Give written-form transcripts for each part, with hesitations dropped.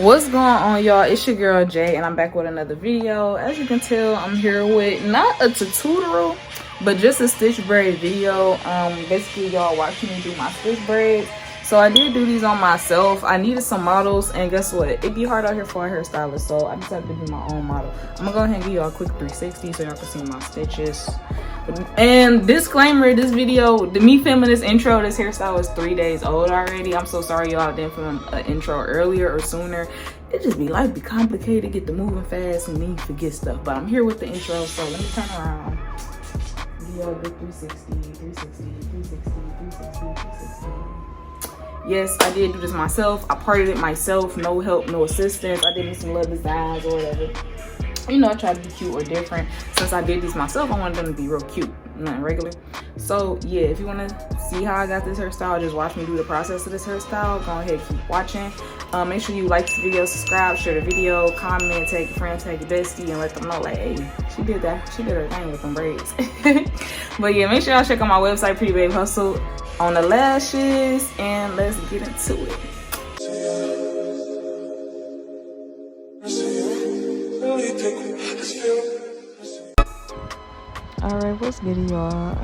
What's going on, y'all? It's your girl Jay, and I'm back with another video. As you can tell, I'm here with not a tutorial, but just a stitch braid video. Basically, y'all watching me do my stitch braids. So I did do these on myself. I needed some models, and guess what? It'd be hard out here for a hairstylist, so I decided to do my own model. I'm gonna go ahead and give y'all a quick 360 so y'all can see my stitches. And disclaimer, this video, the me filming this intro, this hairstyle is 3 days old already. I'm so sorry y'all didn't film an intro earlier or sooner. It just be life be complicated, get to moving fast and then you forget stuff. But I'm here with the intro, so let me turn around. Give y'all a good 360, 360, 360, 360, 360. Yes, I did do this myself. I parted it myself, no help, no assistance. I did me some little designs or whatever. You know, I tried to be cute or different. Since I did these myself, I wanted them to be real cute, nothing regular. So yeah, if you want to see how I got this hairstyle, just watch me do the process of this hairstyle. Go ahead, keep watching. Make sure you like this video, subscribe, share the video, comment, tag your friend, tag your bestie, and let them know, like, hey, she did her thing with them braids. But yeah, make sure y'all check out my website, Pretty Babe Hustle, on the lashes, and let's get into it. Alright, what's good, y'all?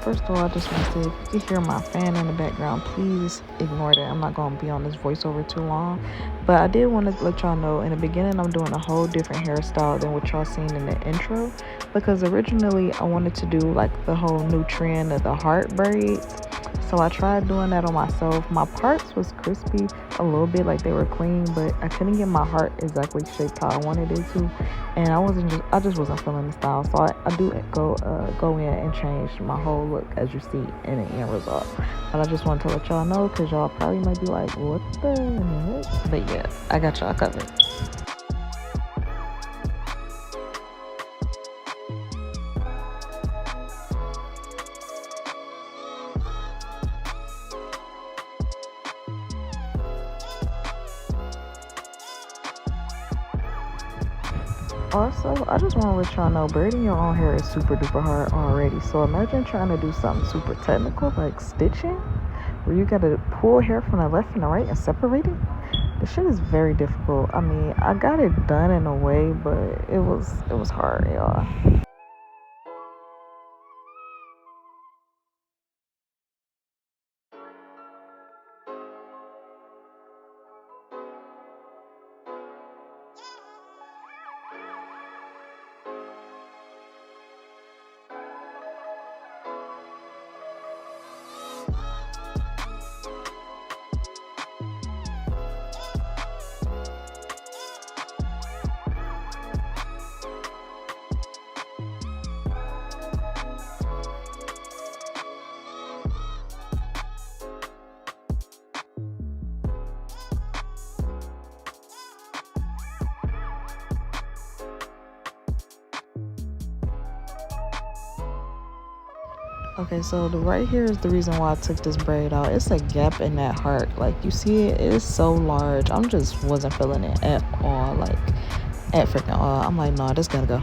First of all, I just want to say, if you can hear my fan in the background, please ignore that. I'm not going to be on this voiceover too long. But I did want to let y'all know, in the beginning, I'm doing a whole different hairstyle than what y'all seen in the intro. Because originally, I wanted to do, like, the whole new trend of the heart braids. So I tried doing that on myself. My parts was crispy a little bit, like they were clean, but I couldn't get my heart exactly shaped how I wanted it to, and I just wasn't feeling the style. So I do go in and change my whole look, as you see in the end result. But I just wanted to let y'all know, because y'all probably might be like, what the heck? But yeah, I got y'all covered. Also, I just want to let y'all know, braiding your own hair is super duper hard already. So imagine trying to do something super technical like stitching, where you gotta pull hair from the left and the right and separate it. This shit is very difficult. I mean, I got it done in a way, but it was hard, y'all. Okay, so the right here is the reason why I took this braid out. It's a gap in that heart. Like, you see it? It is so large. I'm just wasn't feeling it at all. Like, at freaking all. I'm like, nah, this gotta go.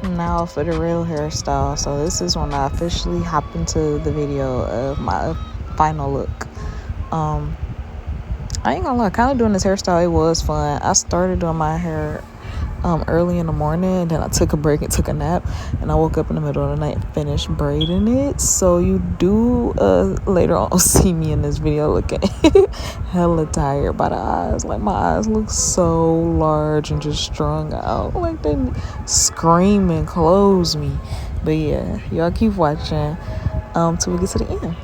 Now for the real hairstyle. So this is when I officially hop into the video of my final look. I ain't gonna lie, kind of doing this hairstyle, it was fun. I started doing my hair early in the morning, and then I took a break and took a nap, and I woke up in the middle of the night and finished braiding it. So you do later on see me in this video looking hella tired by the eyes. Like, my eyes look so large and just strung out, like they scream and close me. But yeah, y'all keep watching till we get to the end.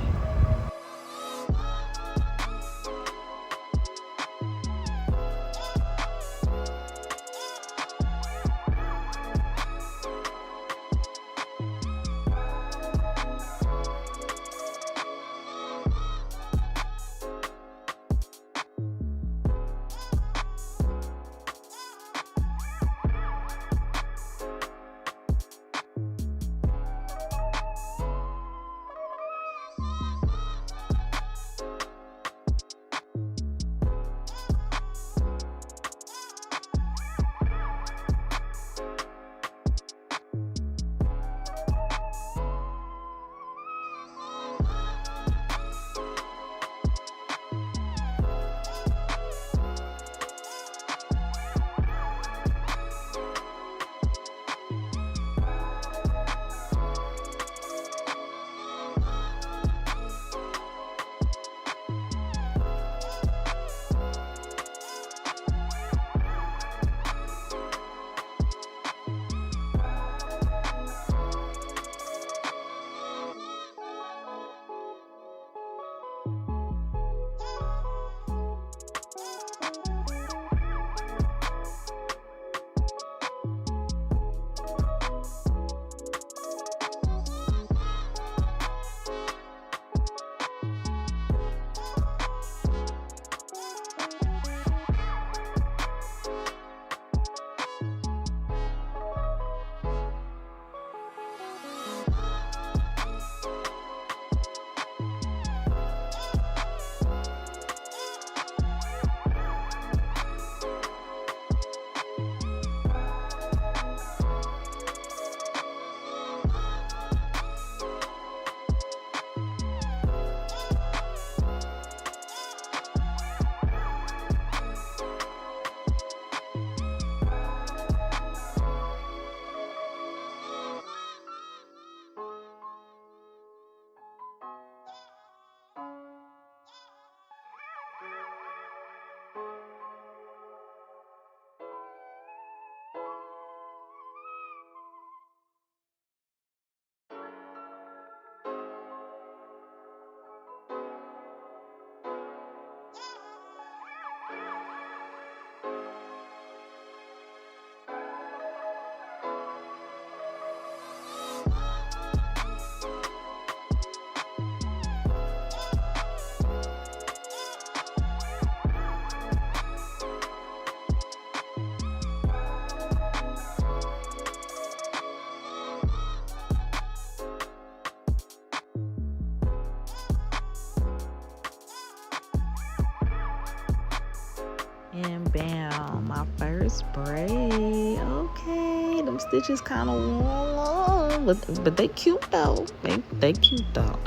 And bam, my first braid. Okay, them stitches kind of long, but they cute though. They cute though.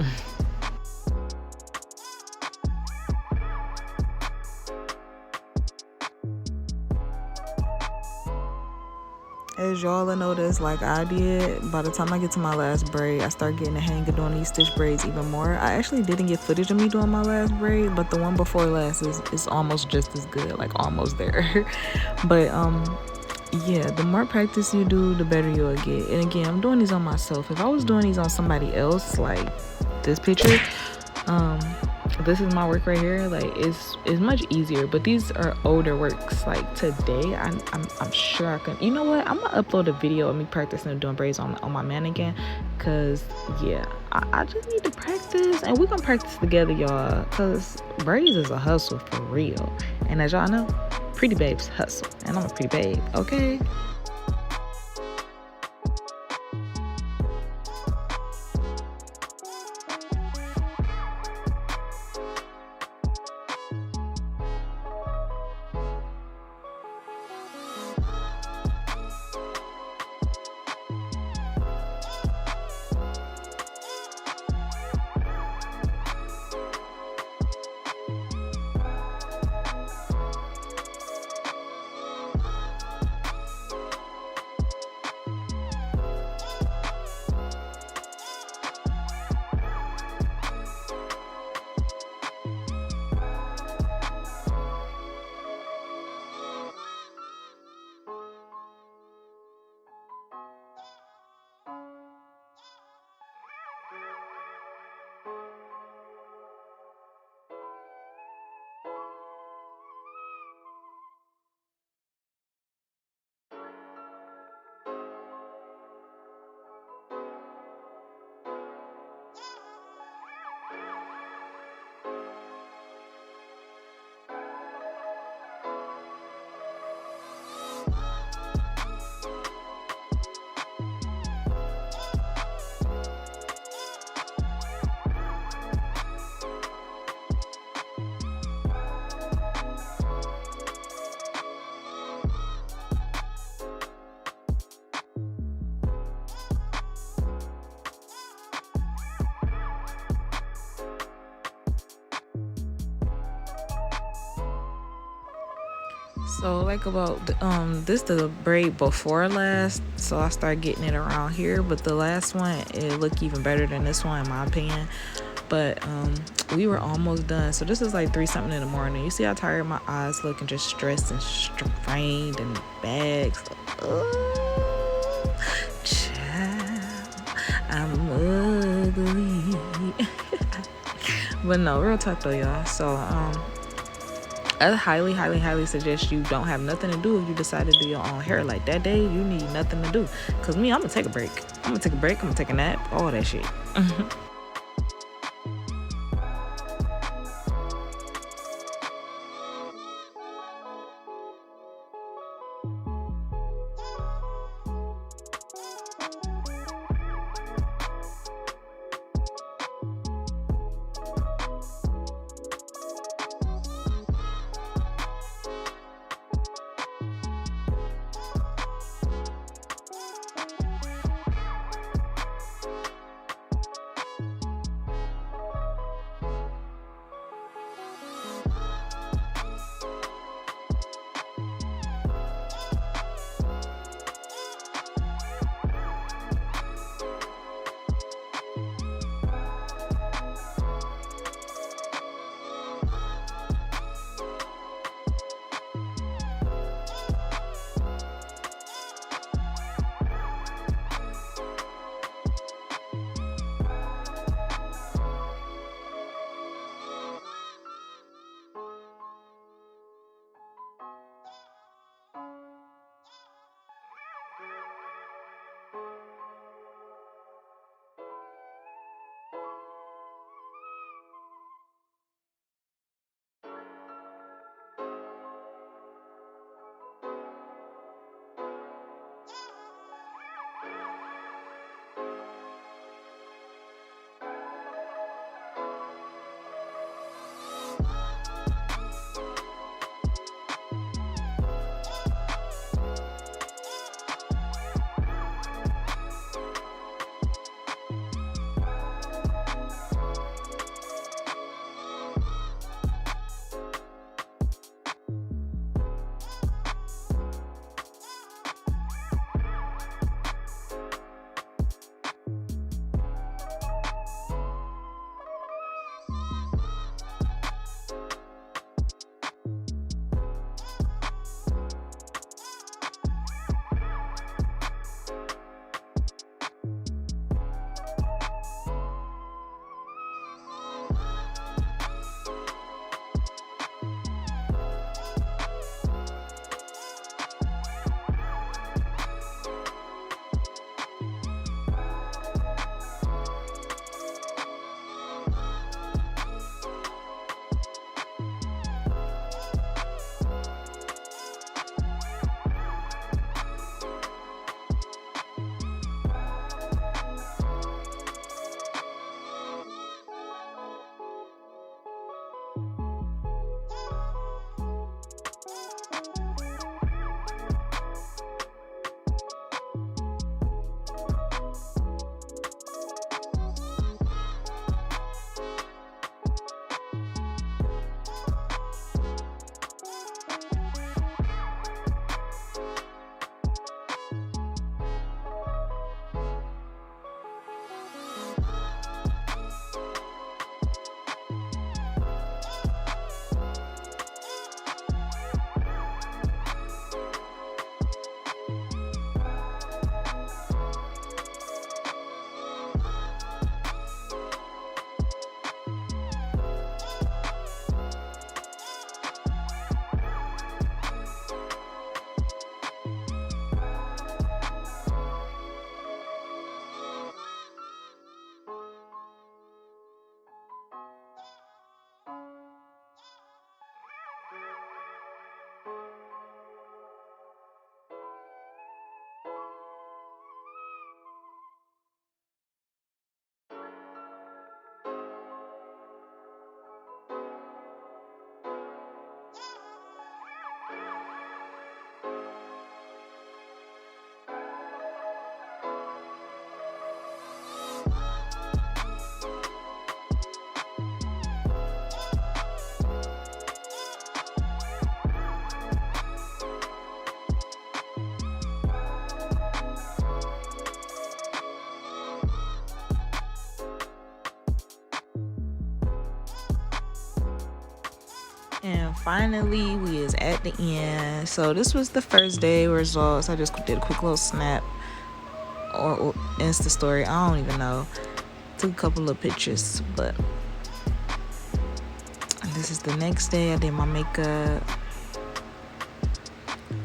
As y'all will notice, like I did, by the time I get to my last braid, I start getting the hang of doing these stitch braids even more. I actually didn't get footage of me doing my last braid, but the one before last is almost just as good, like almost there. But yeah, the more practice you do, the better you'll get. And again, I'm doing these on myself. If I was doing these on somebody else, like this picture, this is my work right here, like it's much easier. But these are older works. Like today, I'm sure I can, you know what, I'm gonna upload a video of me practicing doing braids on my mannequin, because yeah, I just need to practice, and we're gonna practice together, y'all, because braids is a hustle for real. And as y'all know, pretty babes hustle, and I'm a pretty babe, okay? So like about this the braid before last, so I started getting it around here, but the last one it looked even better than this one in my opinion. But we were almost done, so this is like 3 something in the morning. You see how tired my eyes look and just stressed and strained and bags. Child, I'm ugly. But no, real talk though, y'all. So I highly suggest you don't have nothing to do if you decide to do your own hair. Like that day, you need nothing to do. Cause me, I'm gonna take a break. I'm gonna take a nap, all that shit. And finally, we is at the end. So this was the first day results. I just did a quick little snap or Insta story. I don't even know. Took a couple of pictures, but this is the next day. I did my makeup.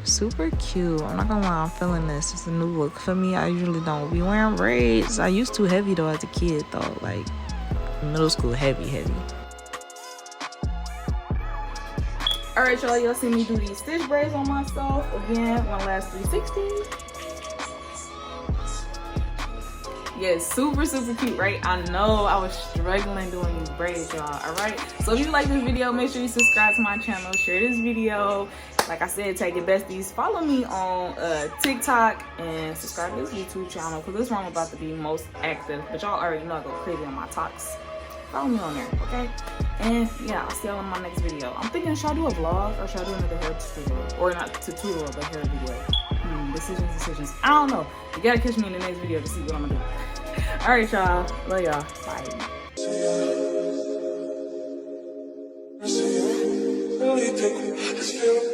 Super cute. I'm not gonna lie, I'm feeling this. It's a new look for me. I usually don't be wearing braids. I used to heavy though as a kid though, like middle school heavy. Alright y'all, y'all see me do these stitch braids on myself. Again, my last 360. Yeah, super cute, right? I know I was struggling doing these braids, y'all. Alright, so if you like this video, make sure you subscribe to my channel, share this video. Like I said, tag your besties. Follow me on TikTok and subscribe to this YouTube channel because this is where I'm about to be most active. But y'all already know I go crazy on my talks. Follow me on there, okay? And yeah, I'll see y'all in my next video. I'm thinking, should I do a vlog or should I do another hair tutorial? Or not tutorial, but hair video. Decisions. I don't know. You gotta catch me in the next video to see what I'm gonna do. Alright, y'all. Love y'all. Bye.